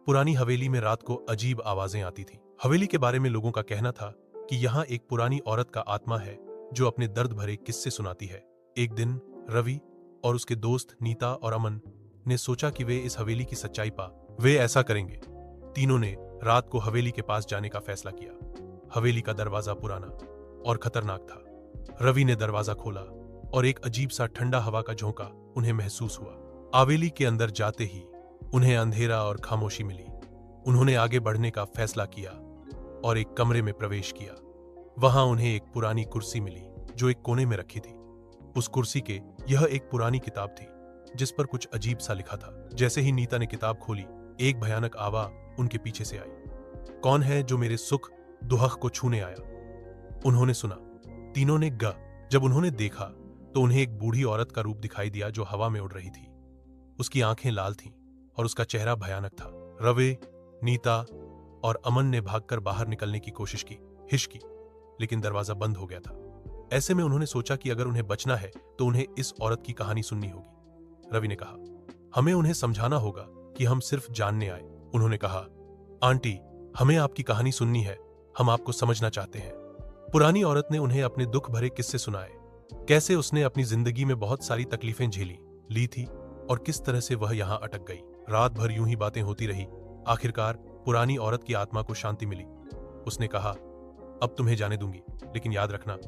पुरानी हवेली में रात को अजीब आवाजें आती थीं। हवेली के बारे में लोगों का कहना था कि यहाँ एक पुरानी औरत का आत्मा है जो अपने दर्द भरे किस्से सुनाती है। एक दिन रवि और उसके दोस्त नीता और अमन ने सोचा कि वे इस हवेली की सच्चाई पा वे ऐसा करेंगे। तीनों ने रात को हवेली के पास जाने का फैसला किया। हवेली का दरवाजा पुराना और खतरनाक था। रवि ने दरवाजा खोला और एक अजीब सा ठंडा हवा का झोंका उन्हें महसूस हुआ। हवेली के अंदर जाते ही उन्हें अंधेरा और खामोशी मिली। उन्होंने आगे बढ़ने का फैसला किया और एक कमरे में प्रवेश किया। वहां उन्हें एक पुरानी कुर्सी मिली जो एक कोने में रखी थी। उस कुर्सी के यह एक पुरानी किताब थी जिस पर कुछ अजीब सा लिखा था। जैसे ही नीता ने किताब खोली, एक भयानक आवाज उनके पीछे से आई। कौन है जो मेरे सुख दुहक को छूने आया? उन्होंने सुना। तीनों ने जब उन्होंने देखा तो उन्हें एक बूढ़ी औरत का रूप दिखाई दिया जो हवा में उड़ रही थी। उसकी आंखें लाल थीं और उसका चेहरा भयानक था। रवि, नीता और अमन ने भागकर बाहर निकलने की कोशिश की, हिचकी, लेकिन दरवाजा बंद हो गया था। ऐसे में उन्होंने सोचा कि अगर उन्हें बचना है तो उन्हें इस औरत की कहानी सुननी होगी। रवि ने कहा, हमें उन्हें समझाना होगा कि हम सिर्फ जानने आए। उन्होंने कहा, आंटी, हमें आपकी कहानी सुननी है, हम आपको समझना चाहते हैं। पुरानी औरत ने उन्हें अपने दुख भरे किस्से सुनाए, कैसे उसने अपनी जिंदगी में बहुत सारी तकलीफें ली थी और किस तरह से वह यहां अटक गई। रात भर यूं ही बातें होती रही। आखिरकार पुरानी औरत की आत्मा को शांति मिली। उसने कहा, अब तुम्हें जाने दूंगी, लेकिन याद रखना,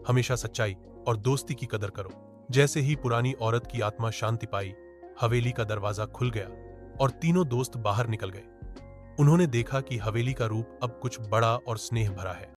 हमेशा सच्चाई और दोस्ती की कदर करो। जैसे ही पुरानी औरत की आत्मा शांति पाई, हवेली का दरवाजा खुल गया और तीनों दोस्त बाहर निकल गए। उन्होंने देखा कि हवेली का रूप अब कुछ बड़ा और स्नेह भरा है।